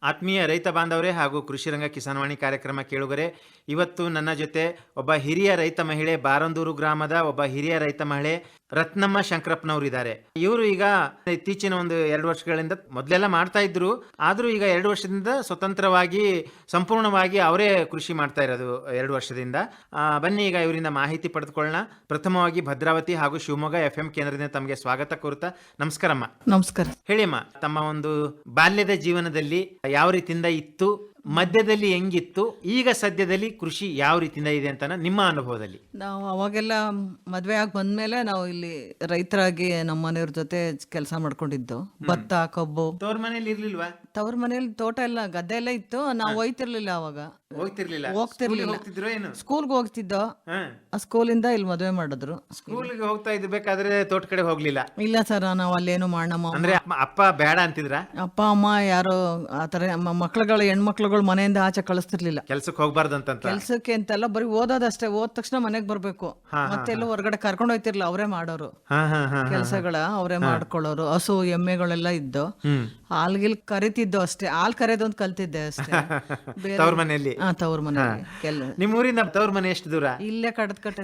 ಆತ್ಮೀಯ ರೈತ ಬಾಂಧವರೇ ಹಾಗೂ ಕೃಷಿರಂಗ ಕಿಸಾನ್ವಾಣಿ ಕಾರ್ಯಕ್ರಮ ಕೇಳುಗರೆ, ಇವತ್ತು ನನ್ನ ಜೊತೆ ಒಬ್ಬ ಹಿರಿಯ ರೈತ ಮಹಿಳೆ, ಬಾರಂದೂರು ಗ್ರಾಮದ ಒಬ್ಬ ಹಿರಿಯ ರೈತ ಮಹಿಳೆ ರತ್ನಮ್ಮ ಶಂಕರಪ್ಪನವರಿದ್ದಾರೆ. ಇವರು ಈಗ ಇತ್ತೀಚಿನ ಒಂದು 2 ವರ್ಷಗಳಿಂದ ಮೊದಲೆಲ್ಲ ಮಾಡ್ತಾ ಇದ್ರು, ಆದರೂ ಈಗ 2 ವರ್ಷದಿಂದ ಸ್ವತಂತ್ರವಾಗಿ ಸಂಪೂರ್ಣವಾಗಿ ಅವರೇ ಕೃಷಿ ಮಾಡ್ತಾ ಇರೋದು 2 ವರ್ಷದಿಂದ. ಬನ್ನಿ ಈಗ ಇವರಿಂದ ಮಾಹಿತಿ ಪಡೆದುಕೊಳ್ಳೋಣ. ಪ್ರಥಮವಾಗಿ ಭದ್ರಾವತಿ ಹಾಗೂ ಶಿವಮೊಗ್ಗ FM ಕೇಂದ್ರದಿಂದ ತಮಗೆ ಸ್ವಾಗತ ಕೋರುತ್ತಾ. ನಮಸ್ಕಾರಮ್ಮ. ನಮಸ್ಕಾರ. ಹೇಳಿಮ್ಮ, ತಮ್ಮ ಒಂದು ಬಾಲ್ಯದ ಜೀವನದಲ್ಲಿ ಯಾವ ರೀತಿಯಿಂದ ಇತ್ತು, ಮಧ್ಯದಲ್ಲಿ ಹೆಂಗಿತ್ತು, ಈಗ ಸದ್ಯದಲ್ಲಿ ಕೃಷಿ ಯಾವ ರೀತಿಯಿಂದ ಇದೆ ಅಂತ ನಿಮ್ಮ ಅನುಭವದಲ್ಲಿ? ನಾವು ಅವಾಗೆಲ್ಲ ಮದ್ವೆ ಆಗಿ ಬಂದ್ಮೇಲೆ ನಾವು ಇಲ್ಲಿ ರೈತರಾಗಿ ನಮ್ಮ ಮನೆಯವ್ರ ಜೊತೆ ಕೆಲಸ ಮಾಡ್ಕೊಂಡಿದ್ದು. ಭತ್ತ, ಕಬ್ಬು. ತವ್ರ ಮನೇಲಿ ಇರ್ಲಿಲ್ವಾ? ತವ್ರ ಮನೇಲಿ ತೋಟ ಎಲ್ಲ, ಗದ್ದೆ ಎಲ್ಲ ಇತ್ತು. ನಾವು ಹೋಗ್ತಿರ್ಲಿಲ್ಲ ಅವಾಗ. ಹೋಗ್ತಿರ್ಲಿಲ್ಲ. ಸ್ಕೂಲ್ಗೆ ಹೋಗ್ತಿದ್ದೋ. ಆ ಸ್ಕೂಲಿಂದ ಇಲ್ಲಿ ಮದ್ವೆ ಮಾಡಿದ್ರು. ಸ್ಕೂಲ್ಗೆ ಹೋಗ್ತಾ ಇದ್ಬೇಕಾದ್ರೆ ತೋಟ ಕಡೆ ಹೋಗ್ಲಿಲ್ಲ? ಇಲ್ಲ ಸರ್, ನಾವು ಅಲ್ಲೇನು ಮಾಡಮ್ಮ. ಅಂದ್ರೆ ಅಪ್ಪ ಬೇಡ ಅಂತಿದ್ರ? ಅಪ್ಪ ಅಮ್ಮ ಯಾರು ಆತರ ಮಕ್ಳುಗಳು, ಹೆಣ್ಮಕ್ಳುಗಳು ಮನೆಯಿಂದ ಆಚೆ ಕಳಿಸ್ತಿರ್ಲಿಲ್ಲ. ಕೆಲ್ಸಕ್ಕೆ ಹೋಗ್ಬಾರ್ದಂತ. ಕೆಲ್ಸಕ್ಕೆ ಅಂತೆಲ್ಲ ಬರೀ ಓದೋದಷ್ಟೇ. ಓದ್ ತಕ್ಷಣ ಮನೆಗ್ ಬರ್ಬೇಕು. ಮತ್ತೆಲ್ಲ ಹೊರಗಡೆ ಕರ್ಕೊಂಡು ಹೋಯ್ತಿರ್ಲಿಲ್ಲ. ಅವರೇ ಮಾಡೋರು ಕೆಲ್ಸಗಳ, ಅವರೇ ಮಾಡ್ಕೊಳ್ಳೋರು. ಹಸು ಎಮ್ಮೆಗಳೆಲ್ಲ ಇದ್ದು ಹಾಲ್ಗಿಲ್ ಕರಿತಿದ್ದು ಅಷ್ಟೇ. ಹಾಲ್ ಕರೆದೊಂದು ಕಲ್ತಿದ್ದೆ ಅಷ್ಟೇ. ತವ್ರ ಮನೆಯಲ್ಲಿ? ತವ್ರ ಮನೆಯಲ್ಲಿ. ನಿಮ್ ಊರಿಂದ ತವ್ರ ಮನೆ ಎಷ್ಟು ದೂರ? ಇಲ್ಲೇ ಕಟ್ಟೆ.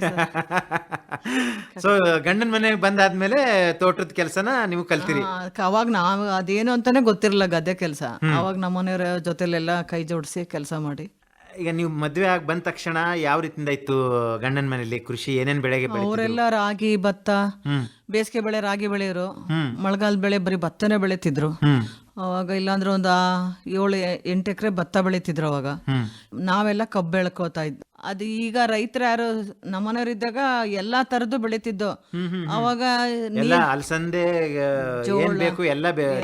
ಸೊ ಗಂಡನ ಮನೆಗೆ ಬಂದಾದ್ಮೇಲೆ ತೋಟದ ಕೆಲಸನ ನೀವು ಕಲ್ತಿರಿ? ಅವಾಗ ನಾವ್ ಅದೇನು ಅಂತಾನೆ ಗೊತ್ತಿರಲಿಲ್ಲ ಗದ್ದೆ ಕೆಲಸ. ಅವಾಗ ನಮ್ಮನೆಯವ್ರ ಜೊತೆಲೆಲ್ಲ ಕೈ ಜೋಡಿಸಿ ಕೆಲಸ ಮಾಡಿ. ಈಗ ನೀವು ಮದ್ವೆ ಆಗಿ ಬಂದ ತಕ್ಷಣ ಯಾವ ರೀತಿಯಿಂದ ಇತ್ತು ಗಂಡನ ಮನೆಯಲ್ಲಿ ಕೃಷಿ? ಏನೇನ್ ಬೆಳೆಗೆ? ಅವರೆಲ್ಲ ರಾಗಿ, ಭತ್ತ, ಬೇಸಿಗೆ ಬೆಳೆ ರಾಗಿ ಬೆಳೆಯೋರು. ಮಳೆಗಾಲ ಬೆಳೆ ಬರೀ ಭತ್ತನೇ ಬೆಳೀತಿದ್ರು ಅವಾಗ. ಇಲ್ಲಾಂದ್ರೆ ಒಂದು 7-8 ಎಕರೆ ಭತ್ತ ಬೆಳೀತಿದ್ರು ಅವಾಗ. ನಾವೆಲ್ಲ ಕಬ್ಬು ಬೆಳ್ಕೋತಾ ಇದ್ವಿ. ಅದು ಈಗ ರೈತರು ಯಾರು ನಮ್ಮನೆಯವ್ರಿದ್ದಾಗ ಎಲ್ಲಾ ತರದ್ದು ಬೆಳೀತಿದ್ದು. ಅವಾಗ ಅಲಸಂದೆ,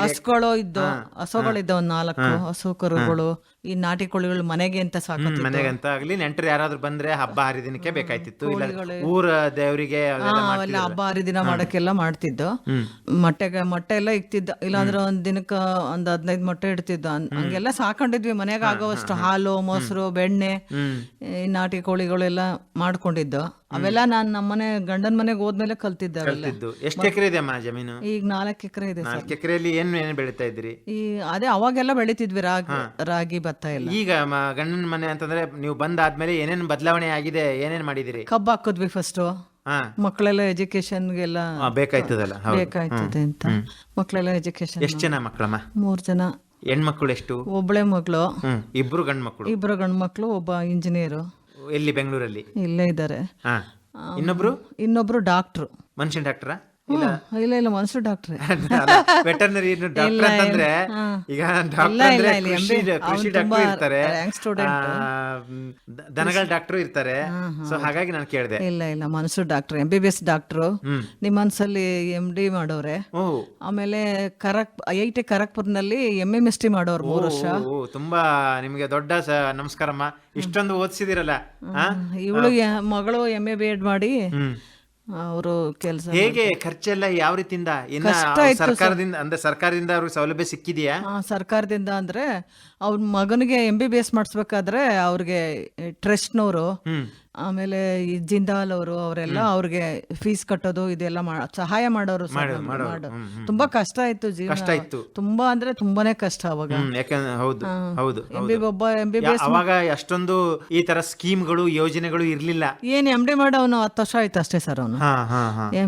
ಹಸುಗಳು ಇದ್ದು, ಹಸುಗಳಿದ್ದ 4 ಹಸು ಕರುಗಳು. ಈ ನಾಟಿ ಕೋಳಿಗಳು ಮನೆಗೆ ಅಂತ ಸಾಕೋದು. ಮನೆಗಂತ ಆಗ್ಲಿ, ನೆಂಟರು ಯಾರಾದ್ರೂ ಬಂದ್ರೆ ಹಬ್ಬ ಹರಿದಿನಕ್ಕೆ ಬೇಕಾಯ್ತಿತ್ತು. ಊರ ದೇವರಿಗೆ ಹಬ್ಬ ಹರಿದಿನ ಮಾಡಕ್ಕೆಲ್ಲ ಮಾಡ್ತಿದ್ದು. ಮೊಟ್ಟೆ ಎಲ್ಲ ಇಕ್ತಿದ್ದ. ಇಲ್ಲಾಂದ್ರೆ ಒಂದ್ ದಿನಕ್ಕ ಒಂದ್ 15 ಮೊಟ್ಟೆ ಇಡ್ತಿದ್ದ. ಹಂಗೆಲ್ಲ ಸಾಕೊಂಡಿದ್ವಿ. ಮನೆಗೆ ಆಗೋವಷ್ಟು ಹಾಲು, ಮೊಸರು, ಬೆಣ್ಣೆ, ಈ ನಾಟಿ ಕೋಳಿಗಳೆಲ್ಲ ಮಾಡ್ಕೊಂಡಿದ್ದು. ಅವೆಲ್ಲ ನಾನ್ ನಮ್ಮನೆ ಗಂಡನ ಮನೆಗೆ ಹೋದ್ಮೇಲೆ ಕಲ್ತಿದ್ದೆ. ಎಷ್ಟು ಎಕರೆ ಇದೆ ಅಮ್ಮ ಜಮೀನು? ಈಗ 4 ಎಕರೆ ಇದೆ. 4 ಎಕರೆಯಲ್ಲಿ ಏನ್ ಬೆಳೀತಾ ಇದ್ರಿ? ಅದೇ ಅವಾಗೆಲ್ಲ ಬೆಳಿತಿದ್ವಿ, ರಾಗಿ ಭತ್ತ ಎಲ್ಲ. ಈಗ ಗಂಡನ ಮನೆ ಅಂತಂದ್ರೆ ನೀವು ಬಂದಾದ್ಮೇಲೆ ಏನೇನ್ ಬದಲಾವಣೆ ಆಗಿದೆ, ಏನೇನ್ ಮಾಡಿದಿರಿ? ಕಬ್ಬು ಹಾಕಿದ್ವಿ ಫಸ್ಟ್. ಮಕ್ಕಳೆಲ್ಲ ಎಜುಕೇಶನ್ಗೆಲ್ಲ ಬೇಕಾಯ್ತದೆ ಅಂತ ಮಕ್ಕಳೆಲ್ಲ ಎಜುಕೇಶನ್. ಎಷ್ಟು ಜನ ಮಕ್ಕಳಮ್ಮ? 3 ಜನ. ಹೆಣ್ಮಕ್ಳು ಎಷ್ಟು? ಒಬ್ಳೆ ಮಗಳು. 2 ಗಂಡು ಮಕ್ಕಳು. 2 ಗಂಡು ಮಕ್ಕಳು. ಒಬ್ಬ ಇಂಜಿನಿಯರ್. ಎಲ್ಲಿ? ಬೆಂಗಳೂರಲ್ಲಿ ಇಲ್ಲೇ ಇದ್ದಾರೆ. ಇನ್ನೊಬ್ರು ಡಾಕ್ಟ್ರು. ಮನುಷ್ಯನ್ ಡಾಕ್ಟ್ರಾ? ಇಲ್ಲ ಮನುಷ್ಯ ಡಾಕ್ಟ್ರೆ. ವೆಟರ್ನರಿ ಡಾಕ್ಟರ್ ಅಂತಂದ್ರೆ ಈಗ ಕೃಷಿ ಡಾಕ್ಟರ್ ಇರ್ತಾರೆ, ದನಗಳ ಡಾಕ್ಟರ್ ಇರ್ತಾರೆ. ಸೊ ಹಾಗಾಗಿ ನಾನು ಕೇಳಿದೆ. ಇಲ್ಲ ಮನುಷ್ಯ ಡಾಕ್ಟರ್, MBBS ಡಾಕ್ಟ್ರು. ನಿಮ್ಮನ್ಸಲ್ಲಿ MD ಮಾಡೋರೆ. ಆಮೇಲೆ IIT ಖರಗ್ಪುರ್ನಲ್ಲಿ MMST ಮಾಡೋರು 3 ವರ್ಷ. ತುಂಬಾ ನಿಮ್ಗೆ ದೊಡ್ಡ ನಮಸ್ಕಾರಮ್ಮ. ಇಷ್ಟೊಂದು ಓದಿಸಿದಿರಲ್ಲ. ಇವಳು ಮಗಳು MA BEd ಮಾಡಿ ಅವರು ಕೆಲಸ. ಹೇಗೆ ಖರ್ಚೆಲ್ಲ ಯಾವ ರೀತಿಯಿಂದ? ಸರ್ಕಾರದಿಂದ ಅಂದ್ರೆ ಸರ್ಕಾರದಿಂದ ಅವ್ರಿಗೆ ಸೌಲಭ್ಯ ಸಿಕ್ಕಿದೆಯಾ? ಸರ್ಕಾರದಿಂದ ಅಂದ್ರೆ ಅವ್ರ ಮಗನಿಗೆ MBBS ಮಾಡಿಸ್ಬೇಕಾದ್ರೆ ಅವ್ರಿಗೆ ಟ್ರಸ್ಟ್ನವರು, ಆಮೇಲೆ ಈ ಜಿಂದಾಲ್ ಅವರು, ಅವರೆಲ್ಲ ಅವ್ರಿಗೆ ಫೀಸ್ ಕಟ್ಟೋದು ಇದೆಲ್ಲ ಸಹಾಯ ಮಾಡೋರು. ತುಂಬಾ ಕಷ್ಟ ಇತ್ತು ಜೀವನ. ತುಂಬಾ ಅಂದ್ರೆ ತುಂಬಾನೇ ಕಷ್ಟ ಅವಾಗ. MBBS ಅವಾಗ ಅಷ್ಟೊಂದು ಈ ತರ ಸ್ಕೀಮ್ಗಳು, ಯೋಜನೆಗಳು ಇರ್ಲಿಲ್ಲ. ಏನ್ MD ಮಾಡಿ ಅವನು 10 ವರ್ಷ ಆಯ್ತು ಅಷ್ಟೇ ಸರ್. ಅವನು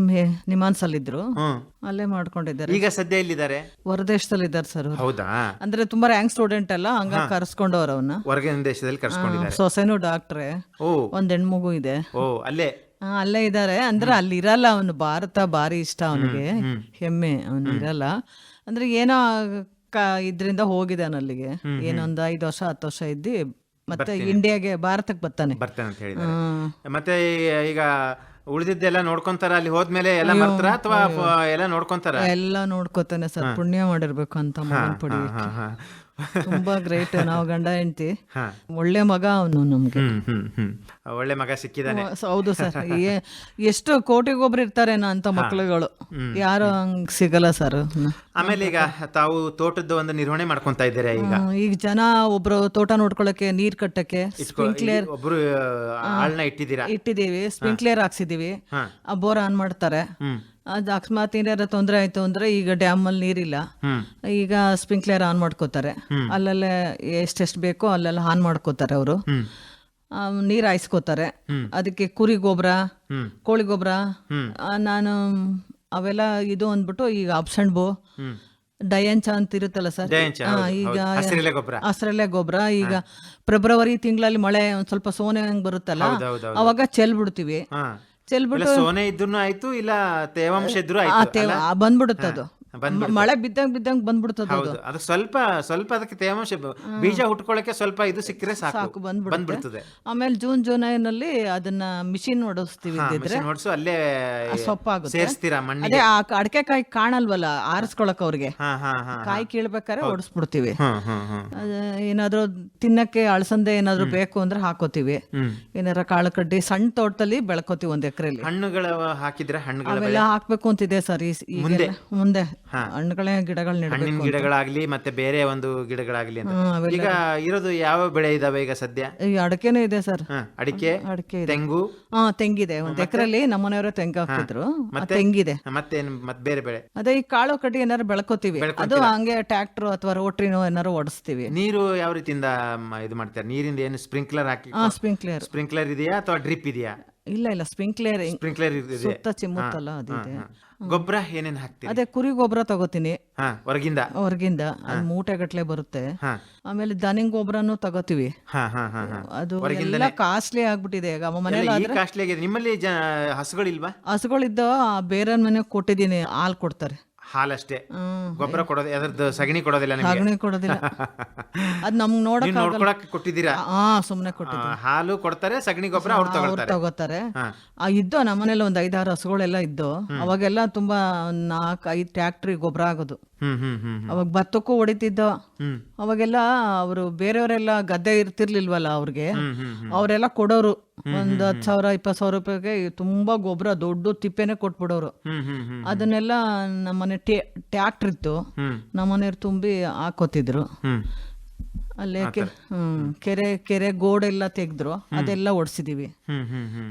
MA ನಿಮಾನ್ಸಲ್ಲಿದ್ರು, ಅಲ್ಲೇ ಮಾಡ್ಕೊಂಡಿದ್ದಾರೆ. ಈಗ ಸದ್ಯ ಎಲ್ಲಿದ್ದಾರೆ? ಹೊರದೇಶದಲ್ಲಿ ಇದ್ದಾರೆ ಸರ್. ಹೌದಾ? ಅಂದ್ರೆ ತುಂಬಾ ರ್ಯಾಂಕ್ ಸ್ಟೂಡೆಂಟ್ ಅಲ್ಲ, ಹಂಗ ಕರ್ಸ್ಕೊಂಡವ್ರ ಅವನ್ನ. ಹೊರಗಿನ ದೇಶದಲ್ಲಿ ಕರ್ಸ್ಕೊಂಡಿದ್ದಾರೆ. ಸೊಸೆನು ಡಾಕ್ಟ್ರೆ, ಒಂದ್ ಹೆಣ್ಮಗು ಇದೆ. ಅಲ್ಲೇ ಇದ್ದಾರೆ. ಅಂದ್ರೆ ಅಲ್ಲಿ ಇರಲ್ಲ ಅವನು. ಭಾರತ ಭಾರಿ ಇಷ್ಟ ಅವನಿಗೆ, ಹೆಮ್ಮೆ. ಅವನು ಇರಲ್ಲ ಅಂದ್ರೆ ಏನೋ ಇದ್ರಿಂದ ಹೋಗಿದ್ದಾನ ಅಲ್ಲಿಗೆ. ಏನೊಂದ್ 5 ವರ್ಷ 10 ವರ್ಷ ಇದ್ದಿ ಮತ್ತೆ ಇಂಡಿಯಾಗೆ, ಭಾರತಕ್ಕೆ ಬರ್ತಾನೆ ಅಂತ ಹೇಳಿದ್ದಾರೆ. ಮತ್ತೆ ಈಗ ಉಳಿದಿದ್ದೆಲ್ಲ ನೋಡ್ಕೊಂತಾರ ಅಲ್ಲಿ ಹೋದ್ಮೇಲೆ? ಎಲ್ಲ ಮಾಡ್ತಾರ ಅಥವಾ ಎಲ್ಲ ನೋಡ್ಕೊಂತಾರ? ಎಲ್ಲ ನೋಡ್ಕೋತಾನೆ ಸರ್. ಪುಣ್ಯ ಮಾಡಿರ್ಬೇಕು ಅಂತ ಮಗನ್ ಪಡಿಯಕ್ಕೆ. ತುಂಬಾ ಗ್ರೇಟ್. ನಾವು ಗಂಡ ಹೆಂಡತಿ. ಒಳ್ಳೆ ಮಗ ಅವನು ನಮ್ಗೆ. ಒಳ್ಳೆ ಮಗ ಸಿಕ್ಕಿದಾನೆ. ಹೌದು ಸರ್. ಎಷ್ಟು ಕೋಟಿಗೊಬ್ರು ಇರ್ತಾರೇನೋ ಅಂತ ಮಕ್ಳುಗಳು, ಯಾರು ಹಂಗ್ ಸಿಗಲ್ಲ ಸರ್. ಆಮೇಲೆ ಈಗ ತಾವು ತೋಟದ ಒಂದು ನಿರ್ವಹಣೆ ಮಾಡ್ಕೊಂತ ಇದ್ದೀರಾ. ಈಗ ಜನ ಒಬ್ರು ತೋಟ ನೋಡ್ಕೊಳಕ್ಕೆ, ನೀರ್ ಕಟ್ಟಕ್ಕೆ ಸ್ಪ್ರಿಂಕ್ಲೇರ್ ಒಬ್ರು ಆಳ್ನ ಇಟ್ಟಿದ್ದೀವಿ. ಸ್ಪ್ರಿಂಕ್ಲೇರ್ ಹಾಕ್ಸಿದೀವಿ. ಬೋರ್ ಆನ್ ಮಾಡ್ತಾರೆ. ಅದು ಅಕಸ್ಮಾತ್ ಏನಾರ ತೊಂದರೆ ಆಯ್ತು ಅಂದ್ರೆ ಈಗ ಡ್ಯಾಮ್ ಅಲ್ಲಿ ನೀರಿಲ್ಲ, ಈಗ ಸ್ಪ್ರಿಂಕ್ಲರ್ ಆನ್ ಮಾಡ್ಕೋತಾರೆ, ಅಲ್ಲಲ್ಲೇ ಎಷ್ಟೆಷ್ಟು ಬೇಕೋ ಅಲ್ಲೆಲ್ಲ ಆನ್ ಮಾಡ್ಕೋತಾರೆ ಅವರು, ನೀರು ಹಾಯಿಸ್ಕೋತಾರೆ. ಅದಕ್ಕೆ ಕುರಿ ಗೊಬ್ಬರ, ಕೋಳಿ ಗೊಬ್ಬರ, ನಾನು ಅವೆಲ್ಲ ಇದು ಅಂದ್ಬಿಟ್ಟು ಈಗ ಆಪ್ಷನ್ ಬೋ ಡಯಂಚ ಅಂತ ಇರುತ್ತಲ್ಲ ಸರ್, ಈಗ ಹಸಿರೆಲೆ ಗೊಬ್ಬರ, ಈಗ ಫೆಬ್ರವರಿ ತಿಂಗಳಲ್ಲಿ ಮಳೆ ಒಂದ್ ಸ್ವಲ್ಪ ಸೋನೆ ಹಂಗ್ ಬರುತ್ತಲ್ಲ, ಅವಾಗ ಚೆಲ್ಬಿಡ್ತೀವಿ. ಚೆಲ್ಬಿಟ್ಟು ಸೋನೆ ಇದ್ರೂ ಆಯ್ತು, ಇಲ್ಲ ತೇವಾಂಶ ಇದ್ರೂ ಆಯ್ತು, ಬಂದ್ಬಿಡುತ್ತೆ ಅದು, ಮಳೆ ಬಿದ್ದಂಗ್ ಬಂದ್ಬಿಡ್ತದ ಅದು. ಸ್ವಲ್ಪ ಅದಕ್ಕೆ ತೇವಾಂಶ, ಬೀಜ ಹುಟ್ಕೊಳಕ್ಕೆ ಸ್ವಲ್ಪ ಇದು ಸಿಕ್ಕರೆ ಸಾಕು, ಬಂದ್ಬಿಡ್ತದೆ. ಆಮೇಲೆ ಜುಲೈನಲ್ಲಿ ಅದನ್ನ ಮಿಷಿನ್ ಓಡಿಸ್ತೀವಿ, ಅಲ್ಲೇ ಸೊಪ್ಪಾಗುತ್ತೆ, ಸೇರಿಸ್ತೀರಾ ಮಣ್ಣಿಗೆ. ಅದೇ ಆ ಅಡಕೆ ಕಾಯಿ ಕಾಣಲ್ವಲ್ಲ ಆರಿಸ್ಕೊಳಕ್ ಅವ್ರಿಗೆ, ಕಾಯಿ ಕೀಳ್ಬೇಕಾದ್ರೆ ಓಡಿಸ್ಬಿಡ್ತೀವಿ. ಏನಾದ್ರು ತಿನ್ನಕ್ಕೆ ಅಳಸಂದೆ ಏನಾದ್ರು ಬೇಕು ಅಂದ್ರೆ ಹಾಕೋತೀವಿ, ಏನಾರ ಕಾಳು ಕಡ್ಡಿ ಸಣ್ಣ ತೋಟದಲ್ಲಿ ಬೆಳ್ಕೋತೀವಿ 1 ಎಕರೆಲಿ. ಹಣ್ಣುಗಳು ಹಾಕಿದ್ರೆ ಅವೆಲ್ಲ ಹಾಕ್ಬೇಕು ಅಂತಿದೆ ಸರ್, ಮುಂದೆ ಹಣ್ಣುಗಳೇ ಹಣ್ಣಿನ ಗಿಡಗಳಾಗ್ಲಿ ಮತ್ತೆ ಬೇರೆ ಒಂದು ಗಿಡಗಳಾಗ್ಲಿ ಅಂತ. ಈಗ ಇರೋದು ಯಾವ ಬೆಳೆ ಇದಾವೆ ಈಗ ಸದ್ಯ? ಅಡಕೆನೇ ಇದೆ ಸರ್. ಅಡಿಕೆ, ತೆಂಗು. ತೆಂಗಿದೆ, 1 ಎಕರೆಲಿ ನಮ್ಮನೆಯವರೇ ತೆಂಗು ಹಾಕ್ತಿದ್ರು, ತೆಂಗಿದೆ. ಮತ್ತೆ ಬೇರೆ ಬೆಳೆ ಅದೇ ಈ ಕಾಳು ಕಡ್ಡಿ ಏನಾರು ಬೆಳ್ಕೋತೀವಿ, ಅದು ಹಂಗೆ ಟ್ರ್ಯಾಕ್ಟರ್ ಅಥವಾ ರೋಟ್ರಿನೋ ಏನಾರು ಓಡಿಸ್ತೀವಿ. ನೀರು ಯಾವ ರೀತಿಯಿಂದ ಇದು ಮಾಡ್ತಾರೆ? ನೀರಿಂದ ಏನು ಸ್ಪ್ರಿಂಕ್ಲರ್ ಹಾಕಿ? ಸ್ಪ್ರಿಂಕ್ಲರ್ ಇದೆಯಾ ಅಥವಾ ಡ್ರಿಪ್ ಇದೆಯಾ? ಇಲ್ಲ ಸ್ಪ್ರಿಂಕ್ಲರ್ ಸುತ್ತ ಚಿಮ್ಮುತ್ತಲ್ಲ ಅದಿದೆ. ಗೊಬ್ಬರ ಏನೇನ್ ಹಾಕ್ತೀವಿ? ಅದೇ ಕುರಿ ಗೊಬ್ಬರ ತಗೋತೀನಿ ಹೊರಗಿಂದ, ಅದು ಮೂಟೆ ಗಟ್ಲೆ ಬರುತ್ತೆ. ಆಮೇಲೆ ದನಿನ್ ಗೊಬ್ಬರನು ತಗೋತೀವಿ, ಅದು ಎಲ್ಲ ಕಾಸ್ಟ್ಲಿ ಆಗ್ಬಿಟ್ಟಿದೆ ಈಗ ಮನೇಲಿ. ಕಾಸ್ಟ್ಲಿ ಆಗಿದೆ. ನಿಮ್ಮಲ್ಲಿ ಹಸುಗಳಿಲ್ವಾ? ಹಸುಗಳಿದ್ದ ಬೇರೆ ಮನೆಗೆ ಕೊಟ್ಟಿದ್ದೀನಿ, ಹಾಲು ಕೊಡ್ತಾರೆ. ಹಾಲಷ್ಟೇ, ಗೊಬ್ಬರ ಕೊಡೋದು, ಅದರದ್ದು ಸಗಣಿ ಕೊಡೋದಿಲ್ಲ? ಸಗಣಿ ಕೊಡೋದಿಲ್ಲ, ಅದ್ ನಮ್ಗೆ ನೋಡ್ಕೊಳಕ್ ಕೊಟ್ಟಿದ್ದೀರಾ? ಸುಮ್ನೆ ಕೊಟ್ಟಿದ್ದೀವಿ. ಹಾಲು ಕೊಡ್ತಾರೆ, ಸಗಣಿ ಗೊಬ್ಬರ ಅವ್ರು ತಗೋತಾರೆ. ಇದ್ದೋ ನಮ್ಮನೇಲಿ 5-6 ಹಸುಗಳೆಲ್ಲ ಇದ್ದು, ಅವಾಗೆಲ್ಲ ತುಂಬಾ 4-5 ಟ್ರ್ಯಾಕ್ಟ್ರಿ ಗೊಬ್ಬರ ಆಗೋದು. ಅವಾಗ ಭತ್ತಕ್ಕೂ ಹೊಡಿತಿದ್ದ. ಅವಾಗೆಲ್ಲ ಅವರು ಬೇರೆಯವರೆಲ್ಲ ಗದ್ದೆ ಇರ್ತಿರ್ಲಿಲ್ವಲ್ಲ, ಅವ್ರಿಗೆ ಅವರೆಲ್ಲ ಕೊಡೋರು 10,000-20,000 ರೂಪಾಯಿಗೆ ತುಂಬಾ ಗೊಬ್ಬರ, ದೊಡ್ಡ ತಿಪ್ಪೆನೆ ಕೊಟ್ಬಿಡೋರು. ಅದನ್ನೆಲ್ಲ ನಮ್ಮನೆ ಟ್ರ್ಯಾಕ್ಟರ್ ಇತ್ತು, ನಮ್ಮನೆಯವ್ರು ತುಂಬಿ ಹಾಕೋತಿದ್ರು. ಅಲ್ಲೇ ಕೆರೆ ಗೋಡೆಲ್ಲ ತೆಗ್ದ್ರು, ಅದೆಲ್ಲ ಓಡಿಸಿದೀವಿ.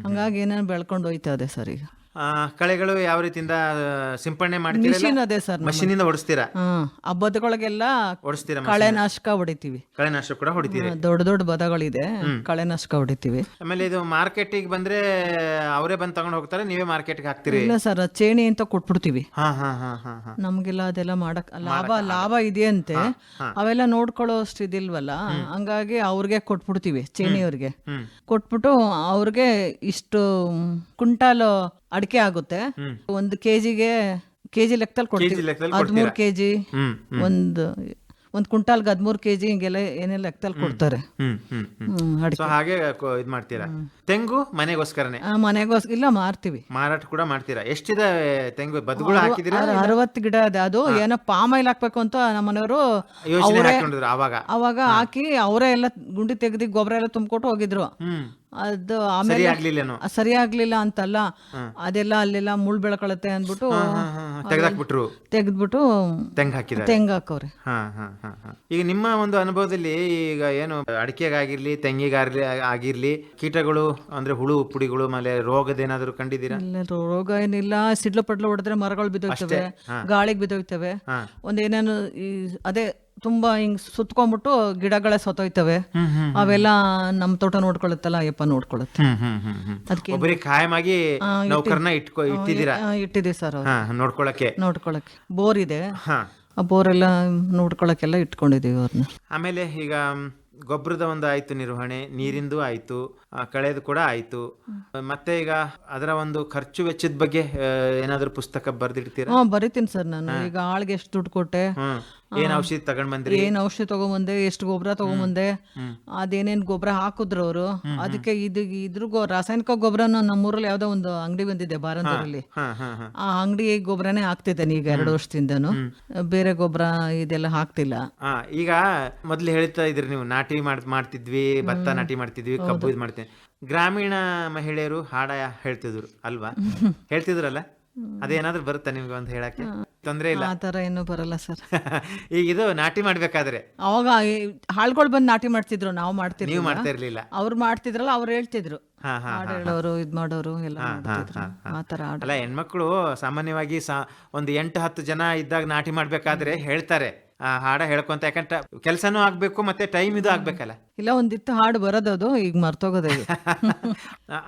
ಹಂಗಾಗಿ ಏನೇನು ಬೆಳ್ಕೊಂಡು ಹೋಯ್ತದೆ ಸರ್. ಈಗ ಕಳೆಗಳು ಯಾವ ರೀತಿಯಿಂದ ಸಿಂಪಡಣೆ ಮಾಡ್ತೀರಾ? ಮಿಷಿನ್ ಅದೇ ಸರ್, ಮಷೀನಿಂದ ಹೊಡಿಸ್ತೀರಾ? ಬದಗಳಿಗೆಲ್ಲ ಹೊಡಿಸ್ತೀರಾ? ಕಳೆನಾಶಕ ಹೊಡಿತೀವಿ. ಕಳೆನಾಶಕ ಕೂಡ ಹೊಡಿತೀವಿ. ದೊಡ್ಡ ಬದಗಳಿದೆ, ಕಳೆನಾಶಕ ಹೊಡಿತೀವಿ. ಆಮೇಲೆ ಇದು ಮಾರ್ಕೆಟಿಗೆ ಬಂದ್ರೆ ಅವರೇ ಬಂದು ತಗೊಂಡು ಹೋಗ್ತಾರೆ, ನೀವೇ ಮಾರ್ಕೆಟ್ಗೆ ಹಾಕ್ತೀರಿ? ಇಲ್ಲ ಸರ್, ಚೇಣಿ ಅಂತ ಕೊಟ್ಬಿಡ್ತೀವಿ. ನಮ್ಗೆಲ್ಲ ಅದೆಲ್ಲ ಮಾಡಕ್ ಲಾಭ ಇದೆಯಂತೆ, ಅವೆಲ್ಲ ನೋಡ್ಕೊಳ್ಳೋ ಅಷ್ಟು ಇದಿಲ್ವಲ್ಲ, ಹಂಗಾಗಿ ಅವ್ರಿಗೆ ಕೊಟ್ಬಿಡ್ತೀವಿ, ಚೇಣಿಯವ್ರಿಗೆ ಕೊಟ್ಬಿಟ್ಟು ಅವ್ರಿಗೆ ಇಷ್ಟು ಕ್ವಿಂಟಾಲ್ ಅಡಿಕೆ ಆಗುತ್ತೆ, 1 ಕೆಜಿಗೆ ಕೆಜಿ ಲೆಕ್ಕದಲ್ಲಿ ಕೊಡ್ತೀವಿ. 13 ಕೆಜಿ, ಒಂದ್ ಕ್ವಿಂಟಾಲ್ಗೆ 13 ಕೆಜಿ ಹಿಂಗೆಲ್ಲ ಏನೆಲ್ಲ ಲೆಕ್ಕದಲ್ಲಿ ಕೊಡ್ತಾರೆ. ಹಾಗೆ ಇದ್ ಮಾಡ್ತೀರಾ? ತೆಂಗು ಮನೆಗೋಸ್ಕರನೇ? ಇಲ್ಲ, ಮಾರ್ತೀವಿ. ಮಾರಾಟ ಕೂಡ ಮಾಡ್ತೀರಾ? ಎಷ್ಟಿದೆ ತೆಂಗು? ಬದುಗಳು ಹಾಕಿದಿರಾ? 60 ಗಿಡ ಇದೆ. ಅದು ಏನೋ ಪಾಮ್ ಆಯಿಲ್ ಹಾಕ್ಬೇಕು ಅಂತ ನಮ್ಮನೆಯವರು ಅವಾಗ ಹಾಕಿ ಅವರೇ ಎಲ್ಲ ಗುಂಡಿ ತೆಗ್ದಿ ಗೊಬ್ಬರ ಎಲ್ಲ ತುಂಬಿಕೊಟ್ಟು ಹೋಗಿದ್ರು. ಅದು ಆಮೇಲೆ ಸರಿ ಆಗ್ಲಿಲ್ಲ ಅಂತಲ್ಲ, ಅದೆಲ್ಲ ಅಲ್ಲೆಲ್ಲ ಮುಳ್ ಬೆಳ್ಕೊಳತ್ತೆ ಅಂದ್ಬಿಟ್ಟು ತೆಗೆದ್ಬಿಟ್ಟು ತೆಂಗ್ ಹಾಕವ್ರೆ. ಈಗ ನಿಮ್ಮ ಒಂದು ಅನುಭವದಲ್ಲಿ ಈಗ ಏನು ಅಡಿಕೆಗಾಗಿರ್ಲಿ ತೆಂಗಿಗಾಗಿರ್ಲಿ ಕೀಟಗಳು ಅಂದ್ರೆ ಹುಳು ಪುಡಿಗಳು ಆಮೇಲೆ ರೋಗದೇನಾದ್ರು ಕಂಡಿದ್ದೀರಾ? ರೋಗ ಏನಿಲ್ಲ, ಸಿಡ್ಲು ಪಡ್ಲು ಹೊಡೆದ್ರೆ ಮರಗಳು ಬಿದ್ದೋಗ್ತವೆ, ಗಾಳಿಗೆ ಬಿದ್ದೋಗ್ತವೆ. ಒಂದೇನೇನು ಅದೇ ತುಂಬಾ ಹಿಂಗ್ ಸುತ್ಕೊಂಡ್ಬಿಟ್ಟು ಗಿಡಗಳೇ ಸತ್ತೋಯ್ತವೆ. ಅವೆಲ್ಲ ನಮ್ ತೋಟ ನೋಡ್ಕೊಳತ್ತಲ್ಲ, ಅಯ್ಯಪ್ಪ ನೋಡ್ಕೊಳತ್ತೆ. ಅದಕ್ಕೆ ಕಾಯಮಾಗಿ ಇಟ್ಟಿದೀವಿ ಸರ್, ನೋಡ್ಕೊಳಕ್ಕೆ. ಬೋರ್ ಇದೆ, ಆ ಬೋರೆಲ್ಲ ನೋಡ್ಕೊಳಕ್ಕೆಲ್ಲ ಇಟ್ಕೊಂಡಿದೀವಿ ಅವ್ರನ್ನ. ಆಮೇಲೆ ಈಗ ಗೊಬ್ಬರದ ಒಂದು ಆಯ್ತು ನಿರ್ವಹಣೆ, ನೀರಿಂದು ಆಯ್ತು, ಕಳೆದು ಕೂಡ ಆಯ್ತು. ಮತ್ತೆ ಈಗ ಅದರ ಒಂದು ಖರ್ಚು ವೆಚ್ಚದ ಬಗ್ಗೆ ಏನಾದ್ರು ಪುಸ್ತಕ ಬರ್ದಿಡ್ತೀರಾ? ಬರೀತೀನಿ ಸರ್ ನಾನು. ಈಗ ಆಳ್ಗೆ ಎಷ್ಟು ದುಡ್ಡು ಕೊಟ್ಟೆ, ಏನ್ ಔಷಧಿ ತಗೊಂಡ್ ಬಂದ್ರಿ, ಏನ್ ಔಷಧಿ ತಗೊಂಬಂದೆ, ಎಷ್ಟು ಗೊಬ್ಬರ ತಗೊಂಬಂದೆ, ಅದೇನೇನ್ ಗೊಬ್ಬರ ಹಾಕುದ್ರು ಅವರು. ಅದಕ್ಕೆ ಇದ್ರ ರಾಸಾಯನಿಕ ಗೊಬ್ಬರನ ನಮ್ಮೂರಲ್ಲಿ ಯಾವ್ದೋ ಒಂದು ಅಂಗಡಿ ಬಂದಿದೆ ಬಾರಂದೂರಲ್ಲಿ, ಆ ಅಂಗಡಿ ಗೊಬ್ಬರನೇ ಹಾಕ್ತಿದ್ದೇನೆ ಈಗ 2 ವರ್ಷದಿಂದನು. ಬೇರೆ ಗೊಬ್ಬರ ಇದೆಲ್ಲ ಹಾಕ್ತಿಲ್ಲ. ಈಗ ಮೊದ್ಲು ಹೇಳ್ತಾ ಇದ್ರಿ ನೀವು, ನಾಟಿ ಮಾಡ್ತಿದ್ವಿ, ಭತ್ತ ನಾಟಿ ಮಾಡ್ತಿದ್ವಿ, ಕಬ್ಬು ಇದ್ ಮಾಡ್ತೀವಿ. ಗ್ರಾಮೀಣ ಮಹಿಳೆಯರು ಹಾಡ ಹೇಳ್ತಿದ್ರು ಅಲ್ವಾ? ಹೇಳ್ತಿದ್ರಲ್ಲ, ಅದೇನಾದ್ರೂ ಬರುತ್ತಾ ನಿಮ್ಗೆ ಒಂದು ಹೇಳಕ್ಕೆ? ತೊಂದ್ರೆ ಇಲ್ಲ? ಆ ತರ ಏನು ಬರಲ್ಲ ಸರ್. ಈಗ ಇದು ನಾಟಿ ಮಾಡ್ಬೇಕಾದ್ರೆ ಅವಾಗ ಹಾಳ್ಗಳು ಬಂದು ನಾಟಿ ಮಾಡ್ತಿದ್ರು, ನಾವು ಮಾಡ್ತಿರ್ಲಿಲ್ಲ. ನೀವು ಮಾಡ್ತಾ ಇರ್ಲಿಲ್ಲ? ಅವ್ರು ಮಾಡ್ತಿದ್ರಲ್ಲ, ಅವ್ರು ಹೇಳ್ತಿದ್ರು. ಹಾಡು ಹೇಳೋರು ಇದ್ ಮಾಡೋರು ಎಲ್ಲ ಮಾಡ್ತಿದ್ರು. ಆ ತರ ಹಾಡು. ಅಲ್ಲ, ಹೆಣ್ಮಕ್ಳು ಸಾಮಾನ್ಯವಾಗಿ ಒಂದು 8-10 ಜನ ಇದ್ದಾಗ ನಾಟಿ ಮಾಡ್ಬೇಕಾದ್ರೆ ಹೇಳ್ತಾರೆ ಹಾಡ ಹೇಳ್ಕೊಂತ, ಯಾಕಂದ್ರೆ ಕೆಲ್ಸನೂ ಆಗ್ಬೇಕು ಮತ್ತೆ ಟೈಮ್ ಇದು ಆಗ್ಬೇಕಲ್ಲ. ಇಲ್ಲ, ಒಂದಿತ್ತು ಹಾಡು ಬರೋದದು ಈಗ ಮರ್ತೋಗೋದೇ.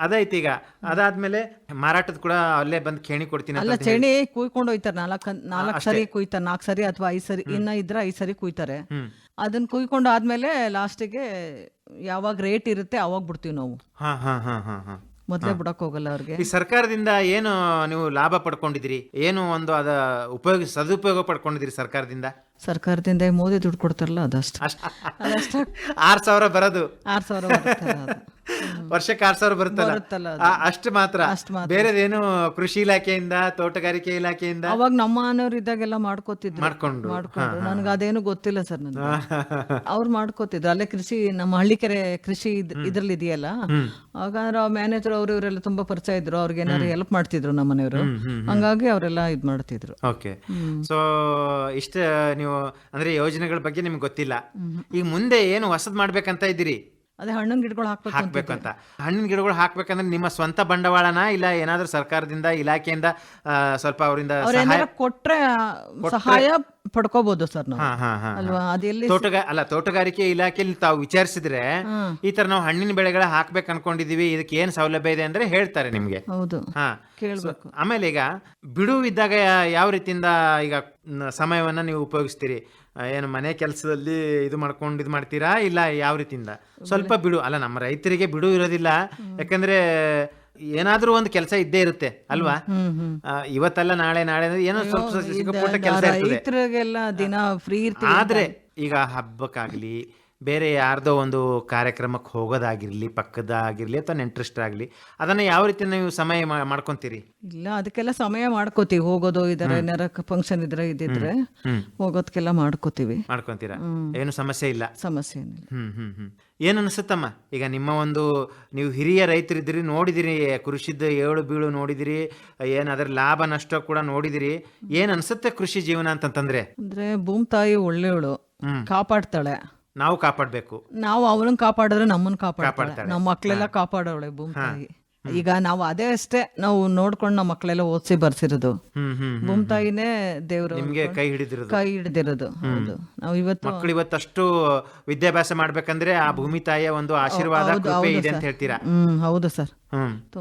ಅದಾಯ್ತು. ಈಗ ಅದಾದ್ಮೇಲೆ ಮಾರಾಟದ ಕೂಡ ಅಲ್ಲೇ ಬಂದು ಕೇಣಿ ಕೊಡ್ತೀನಿ ಅಲ್ಲ, ಚೇಣಿ ಕುಯ್ಕೊಂಡು ಹೋಯ್ತಾರೆ. ನಾಲ್ಕು ಸರಿ ಕುಯ್ತಾರೆ, 4 ಸರಿ ಅಥವಾ 5 ಸರಿ, ಇನ್ನ ಇದ್ರೆ 5 ಸರಿ ಕುಯ್ತಾರೆ. ಅದನ್ನ ಕುಯ್ಕೊಂಡು ಆದ್ಮೇಲೆ ಲಾಸ್ಟಿಗೆ ಯಾವಾಗ ರೇಟ್ ಇರುತ್ತೆ ಅವಾಗ ಬಿಡ್ತೀವಿ ನಾವು. ಮೊದ್ಲೇ ಬಿಡಕ್ ಹೋಗಲ್ಲ ಅವ್ರಿಗೆ. ಈ ಸರ್ಕಾರದಿಂದ ಏನು ನೀವು ಲಾಭ ಪಡ್ಕೊಂಡಿದ್ದೀರಿ, ಏನು ಒಂದು ಸದುಪಯೋಗ ಪಡ್ಕೊಂಡಿದ್ದೀರಿ ಸರ್ಕಾರದಿಂದ? ಸರ್ಕಾರದಿಂದ ಮೋದಿ ದುಡ್ಡು ಕೊಡ್ತಾರಲ್ಲ ಅದಷ್ಟು. 6,000 ಬರೋದು, 6,000 ವರ್ಷಕ್ಕೆ 6,000 ಬರುತ್ತಲ್ಲ, ಅಷ್ಟು ಮಾತ್ರ. ಬೇರೆದೇನು ಕೃಷಿ ಇಲಾಖೆಯಿಂದ, ತೋಟಗಾರಿಕೆ ಇಲಾಖೆಯಿಂದ? ಅವಾಗ ನಮ್ಮ ಮನೆಯವ್ರು ಇದ್ದಾಗೆಲ್ಲ ಮಾಡ್ಕೊಂಡು ನನ್ಗೆ ಅದೇನು ಗೊತ್ತಿಲ್ಲ ಸರ್. ನನ್ಗೆ ಅವ್ರು ಮಾಡ್ಕೋತಿದ್ರು ಅಲ್ಲೇ ಕೃಷಿ, ನಮ್ಮ ಹಳ್ಳಿಕೆರೆ ಕೃಷಿ ಇದ್ರಲ್ಲಿ ಇದೆಯಲ್ಲ. ಆಗ ಮ್ಯಾನೇಜರ್ ಅವರು ಇವರೆಲ್ಲ ತುಂಬಾ ಪರಿಚಯ ಇದ್ರು, ಅವ್ರಿಗೆ ಏನಾದ್ರು ಹೆಲ್ಪ್ ಮಾಡ್ತಿದ್ರು ನಮ್ಮ ಮನೆಯವರು. ಹಂಗಾಗಿ ಅವರೆಲ್ಲ ಇದ್ ಮಾಡ್ತಿದ್ರು. ಓಕೆ. ಸೊ ಇಷ್ಟ ನೀವು ಅಂದ್ರೆ ಯೋಜನೆಗಳ ಬಗ್ಗೆ ನಿಮ್ಗೆ ಗೊತ್ತಿಲ್ಲ. ಈಗ ಮುಂದೆ ಏನು ಹೊಸದ್ ಮಾಡ್ಬೇಕಂತ ಇದ್ದೀರಿ? ಅದೇ ಹಣ್ಣಿನ ಗಿಡಗಳು ಹಾಕ್ಬೇಕು ಅಂತ. ಹಣ್ಣಿನ ಗಿಡಗಳು ಹಾಕ್ಬೇಕಂದ್ರೆ ನಿಮ್ಮ ಸ್ವಂತ ಬಂಡವಾಳನ, ಇಲ್ಲ ಏನಾದ್ರೂ ಸರ್ಕಾರದಿಂದ, ಇಲಾಖೆಯಿಂದ ಸ್ವಲ್ಪ ಅವರಿಂದ ಕೊಟ್ರೆ ಸಹಾಯ ಪಡ್ಕೋಬಹುದು ಸರ್ ನಾವು, ಅಲ್ವಾ? ಅದೆಲ್ಲಿ ತೋಟಗಾರಿಕೆ ಇಲಾಖೆಯಲ್ಲಿ ತಾವು ವಿಚಾರಿಸಿದ್ರೆ ಈ ತರ ನಾವು ಹಣ್ಣಿನ ಬೆಳೆಗಳ ಹಾಕ್ಬೇಕು ಅನ್ಕೊಂಡಿದೀವಿ, ಇದಕ್ಕೆ ಏನ್ ಸೌಲಭ್ಯ ಇದೆ ಅಂದ್ರೆ ಹೇಳ್ತಾರೆ ನಿಮ್ಗೆ. ಹೌದು, ಕೇಳ್ಬೇಕು. ಆಮೇಲೆ ಈಗ ಬಿಡುವು ಇದ್ದಾಗ ಯಾವ ರೀತಿಯಿಂದ ಈಗ ಸಮಯವನ್ನ ನೀವು ಉಪಯೋಗಿಸ್ತೀರಿ? ಏನು ಮನೆ ಕೆಲಸದಲ್ಲಿ ಇದು ಮಾಡ್ತೀರಾ, ಇಲ್ಲ ಯಾವ ರೀತಿಯಿಂದ? ಸ್ವಲ್ಪ ಬಿಡು ಅಲ್ಲ, ನಮ್ಮ ರೈತರಿಗೆ ಬಿಡು ಇರೋದಿಲ್ಲ, ಯಾಕಂದ್ರೆ ಏನಾದ್ರೂ ಒಂದು ಕೆಲಸ ಇದ್ದೇ ಇರುತ್ತೆ ಅಲ್ವಾ? ಇವತ್ತಲ್ಲ ನಾಳೆ ಏನೋ ಸ್ವಲ್ಪ ಸಿಕ್ಕಾಪಟ್ಟ ಕೆಲಸ ಇರ್ತದೆ. ದಿನ ಫ್ರೀ ಇರ್ತೀವಿ. ಆದ್ರೆ ಈಗ ಹಬ್ಬಕ್ಕಾಗ್ಲಿ, ಬೇರೆ ಯಾರ್ದೋ ಒಂದು ಕಾರ್ಯಕ್ರಮಕ್ಕೆ ಹೋಗೋದಾಗಿರ್ಲಿ, ಪಕ್ಕದಾಗಿರ್ಲಿ ಅಥವಾ ನೆಂಟ್ರೆಸ್ಟ್ ಆಗಲಿ, ಅದನ್ನ ಯಾವ ರೀತಿ ನೀವು ಸಮಯ ಮಾಡ್ಕೊಂತೀರಿ? ಇಲ್ಲ, ಅದಕ್ಕೆಲ್ಲ ಸಮಯ ಮಾಡ್ಕೋತೀವಿ. ಹೋಗೋದು ಇದಾರೆ, ಏನಾರ ಫಂಕ್ಷನ್ ಇದ್ರೆ ಹೋಗೋದಕ್ಕೆಲ್ಲ ಮಾಡ್ಕೊಂತೀರಾ? ಏನು ಸಮಸ್ಯೆ ಇಲ್ಲ? ಸಮಸ್ಯೆ ಏನಿಲ್ಲ. ಏನ್ ಅನ್ಸುತ್ತಮ್ಮ ಈಗ ನಿಮ್ಮ ಒಂದು, ನೀವು ಹಿರಿಯ ರೈತರಿದ್ದೀರಿ, ನೋಡಿದಿರಿ ಕೃಷಿದ ಏಳು ಬೀಳು ನೋಡಿದಿರಿ, ಏನ್ ಅದ್ರ ಲಾಭ ನಷ್ಟ ಕೂಡ ನೋಡಿದಿರಿ. ಏನ್ ಅನ್ಸುತ್ತೆ ಕೃಷಿ ಜೀವನ ಅಂತಂತಂದ್ರೆ? ಅಂದ್ರೆ ಭೂಮಿ ತಾಯಿ ಒಳ್ಳೆಯವಳು, ಕಾಪಾಡ್ತಾಳೆ. ನಾವು ಕಾಪಾಡ್ಬೇಕು. ನಾವು ಅವಳನ್ನ ಕಾಪಾಡಿದ್ರೆ ನಮ್ಮನ್ನ ಕಾಪಾಡ್ತಾಳೆ. ನಮ್ಮ ಮಕ್ಳೆಲ್ಲ ಕಾಪಾಡವಳೆ ಭೂಮಿ ತಾಯಿ. ಈಗ ನಾವು ಅದೇ ಅಷ್ಟೇ ನಾವು ನೋಡ್ಕೊಂಡು ನಮ್ಮ ಮಕ್ಕಳೆಲ್ಲ ಓದಿಸಿ ಬರ್ಸಿರೋದು. ಭೂಮಿ ತಾಯಿನೇ ದೇವ್ರು ನಿಮ್ಗೆ ಕೈ ಹಿಡಿದಿರೋದು. ಹೌದು, ನಾವು ಮಕ್ಕಳು ಇವತ್ತಷ್ಟು ವಿದ್ಯಾಭ್ಯಾಸ ಮಾಡ್ಬೇಕಂದ್ರೆ ಆ ಭೂಮಿ ತಾಯಿಯ ಒಂದು ಆಶೀರ್ವಾದ ಇದೆ ಅಂತ ಹೇಳ್ತೀರಾ? ಹೌದು ಸರ್,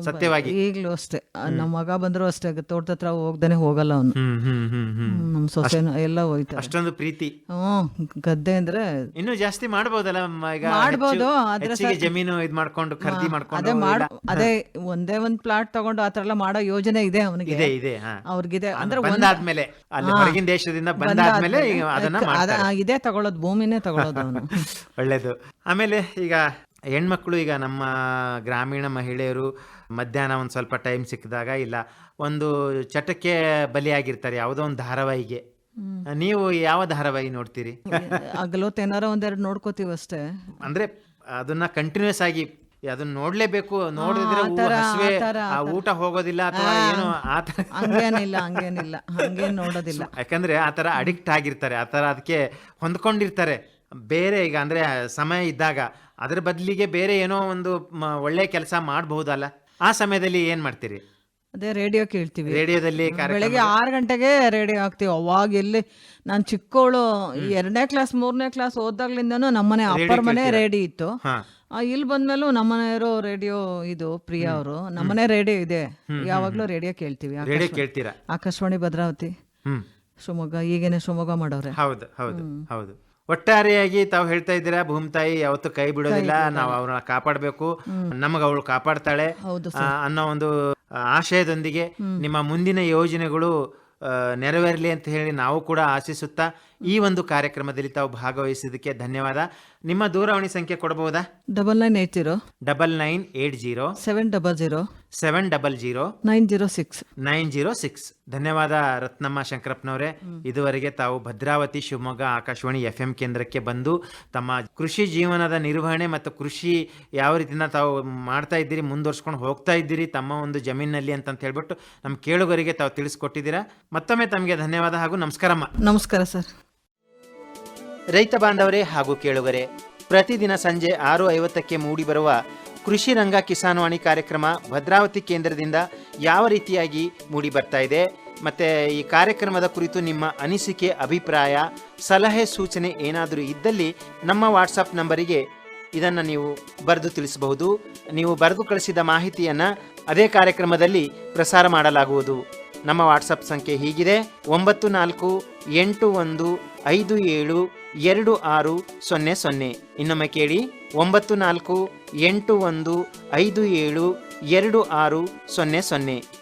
ಸತ್ಯವಾಗಿ. ಈಗ್ಲೂ ಅಷ್ಟೇ, ನಮ್ಮ ಮಗ ಬಂದ್ರು ಅಷ್ಟೇ, ತೋಟದ ಹತ್ರ ಹೋಗ್ದೇನೆ ಹೋಗಲ್ಲ ಅವನು. ನಮ್ ಸೊಸೆನು ಎಲ್ಲ ಹೋಯ್ತು. ಅಷ್ಟೊಂದು ಪ್ರೀತಿ. ಗದ್ದೆ ಅಂದ್ರೆ ಇನ್ನೂ ಜಾಸ್ತಿ ಮಾಡ್ಬೋದಲ್ಲ? ಮಾಡ್ಬೋದು, ಜಮೀನು ಇದ್ ಮಾಡ್ಕೊಂಡು ಖರೀದಿ ಮಾಡ್ಕೊಂಡು. ಅದೇ ಒಂದೇ ಒಂದ್ ಪ್ಲಾಟ್ ತಗೊಂಡು ಆತರ ಎಲ್ಲ ಮಾಡೋ ಯೋಜನೆ ಇದೆ ಅವನಿಗೆ. ಅವ್ರಿಗಿದೆ ಅಂದ್ರೆ ಬಂದಾದ್ಮೇಲೆ, ಅಲ್ಲಿ ಹೊರಗಿನ ದೇಶದಿಂದ ಬಂದಾದ್ಮೇಲೆ ಇದೇ ತಗೊಳ್ಳೋದು, ಭೂಮಿನೇ ತಗೊಳ್ಳೋದು ಅವನು. ಒಳ್ಳೇದು. ಆಮೇಲೆ ಈಗ ಹೆಣ್ಮಕ್ಳು, ಈಗ ನಮ್ಮ ಗ್ರಾಮೀಣ ಮಹಿಳೆಯರು ಮಧ್ಯಾಹ್ನ ಒಂದು ಸ್ವಲ್ಪ ಟೈಮ್ ಸಿಕ್ಕಿದಾಗ, ಇಲ್ಲ ಒಂದು ಚಟಕ್ಕೆ ಬಲಿಯಾಗಿರ್ತಾರೆ ಯಾವುದೋ ಒಂದು ಧಾರಾವಾಹಿಗೆ. ನೀವು ಯಾವ ಧಾರಾವಾಹಿ ನೋಡ್ತೀರಿ? ಹಗಲೊತ್ತೇನಾರ ಒಂದೆರಡು ನೋಡ್ಕೋತೀವಿ ಅಷ್ಟೇ. ಅಂದ್ರೆ ಅದನ್ನ ಕಂಟಿನ್ಯೂಸ್ ಆಗಿ ಅದನ್ನ ನೋಡ್ಲೇಬೇಕು, ನೋಡಿದ್ರೆ ಊಟ ಹೋಗೋದಿಲ್ಲ ಅಥವಾ ಏನು ಆತರ? ಹಂಗೇನಿಲ್ಲ, ಹಂಗೇನ್ ನೋಡೋದಿಲ್ಲ. ಯಾಕಂದ್ರೆ ಆತರ ಅಡಿಕ್ಟ್ ಆಗಿರ್ತಾರೆ, ಆತರ ಅದಕ್ಕೆ ಹೊಂದ್ಕೊಂಡಿರ್ತಾರೆ. ಬೇರೆ ಈಗ ಅಂದ್ರೆ ಸಮಯ ಇದ್ದಾಗ ಅದ್ರ ಬದಲಿಗೆ ಬೇರೆ ಏನೋ ಒಂದು ಒಳ್ಳೆ ಕೆಲಸ ಮಾಡಬಹುದಲ್ಲ, ಆ ಸಮಯದಲ್ಲಿ ಏನ್ ಮಾಡ್ತೀರಿ? ಅದೇ ರೇಡಿಯೋ ಕೇಳ್ತೀವಿ. ರೇಡಿಯೋದಲ್ಲಿ ಬೆಳಗ್ಗೆ 6 ಗಂಟೆಗೆ ರೇಡಿಯೋ ಹಾಕ್ತಿವಿ. ಅವಾಗ ಎಲ್ಲಿ ನಾನು ಚಿಕ್ಕವಳು 2ನೇ ಕ್ಲಾಸ್ 3ನೇ ಕ್ಲಾಸ್ ಓದಾಗ್ಲಿಂದನೂ ನಮ್ಮನೆ ಅಪ್ಪರ ಮನೆ ರೇಡಿಯೋ ಇತ್ತು. ಇಲ್ಲಿ ಬಂದ್ಮೇಲೂ ನಮ್ಮನೆಯವರು ರೇಡಿಯೋ, ಇದು ಪ್ರಿಯಾ ಅವರು, ನಮ್ಮನೆ ರೇಡಿಯೋ ಇದೆ, ಯಾವಾಗ್ಲೂ ರೇಡಿಯೋ ಕೇಳ್ತೀವಿ. ಕೇಳ್ತೀರಾ? ಆಕಾಶವಾಣಿ ಭದ್ರಾವತಿ, ಶಿವಮೊಗ್ಗ, ಈಗೇನೆ ಶಿವಮೊಗ್ಗ ಮಾಡೋರೆ. ಹೌದು ಹೌದು ಹೌದು. ಒಟ್ಟಾರೆಯಾಗಿ ತಾವು ಹೇಳ್ತಾ ಇದ್ದೀರಾ, ಭೂಮಿ ತಾಯಿ ಯಾವತ್ತೂ ಕೈ ಬಿಡೋದಿಲ್ಲ, ನಾವು ಅವ್ರನ್ನ ಕಾಪಾಡಬೇಕು, ನಮಗ ಅವಳು ಕಾಪಾಡ್ತಾಳೆ ಅನ್ನೋ ಒಂದು ಆಶಯದೊಂದಿಗೆ ನಿಮ್ಮ ಮುಂದಿನ ಯೋಜನೆಗಳು ನೆರವೇರಲಿ ಅಂತ ಹೇಳಿ ನಾವು ಕೂಡ ಆಶಿಸುತ್ತಾ ಈ ಒಂದು ಕಾರ್ಯಕ್ರಮದಲ್ಲಿ ತಾವು ಭಾಗವಹಿಸಿದ್ದಕ್ಕೆ ಧನ್ಯವಾದ. ನಿಮ್ಮ ದೂರವಾಣಿ ಸಂಖ್ಯೆ ಕೊಡಬಹುದಾ? 9980 9980 700 906. ಧನ್ಯವಾದ ರತ್ನಮ್ಮ ಶಂಕರಪ್ಪನವರೇ. ಇದುವರೆಗೆ ತಾವು ಭದ್ರಾವತಿ ಶಿವಮೊಗ್ಗ ಆಕಾಶವಾಣಿ FM ಕೇಂದ್ರಕ್ಕೆ ಬಂದು ತಮ್ಮ ಕೃಷಿ ಜೀವನದ ನಿರ್ವಹಣೆ ಮತ್ತು ಕೃಷಿ ಯಾವ ರೀತಿಯಿಂದ ತಾವು ಮಾಡ್ತಾ ಇದ್ದೀರಿ, ಮುಂದುವರ್ಸ್ಕೊಂಡು ಹೋಗ್ತಾ ಇದ್ದೀರಿ ತಮ್ಮ ಒಂದು ಜಮೀನಿನಲ್ಲಿ ಅಂತ ಹೇಳ್ಬಿಟ್ಟು ನಮ್ಮ ಕೇಳುಗರಿಗೆ ತಾವು ತಿಳಿಸ್ಕೊಟ್ಟಿದ್ದೀರಾ. ಮತ್ತೊಮ್ಮೆ ತಮಗೆ ಧನ್ಯವಾದ ಹಾಗೂ ನಮಸ್ಕಾರಮ್ಮ. ನಮಸ್ಕಾರ ಸರ್. ರೈತ ಬಾಂಧವರೇ ಹಾಗೂ ಕೇಳುಗರೆ, ಪ್ರತಿದಿನ ಸಂಜೆ 6:50ಕ್ಕೆ ಮೂಡಿಬರುವ ಕೃಷಿ ರಂಗ ಕಿಸಾನ್ವಾಣಿ ಕಾರ್ಯಕ್ರಮ ಭದ್ರಾವತಿ ಕೇಂದ್ರದಿಂದ ಯಾವ ರೀತಿಯಾಗಿ ಮೂಡಿ ಬರ್ತಾ ಇದೆ, ಮತ್ತು ಈ ಕಾರ್ಯಕ್ರಮದ ಕುರಿತು ನಿಮ್ಮ ಅನಿಸಿಕೆ, ಅಭಿಪ್ರಾಯ, ಸಲಹೆ, ಸೂಚನೆ ಏನಾದರೂ ಇದ್ದಲ್ಲಿ ನಮ್ಮ ವಾಟ್ಸಪ್ ನಂಬರಿಗೆ ಇದನ್ನು ನೀವು ಬರೆದು ತಿಳಿಸಬಹುದು. ನೀವು ಬರೆದು ಕಳಿಸಿದ ಮಾಹಿತಿಯನ್ನು ಅದೇ ಕಾರ್ಯಕ್ರಮದಲ್ಲಿ ಪ್ರಸಾರ ಮಾಡಲಾಗುವುದು. ನಮ್ಮ ವಾಟ್ಸಪ್ ಸಂಖ್ಯೆ ಹೀಗಿದೆ: 9481572600. ಇನ್ನೊಮ್ಮೆ ಕೇಳಿ: 9481572600.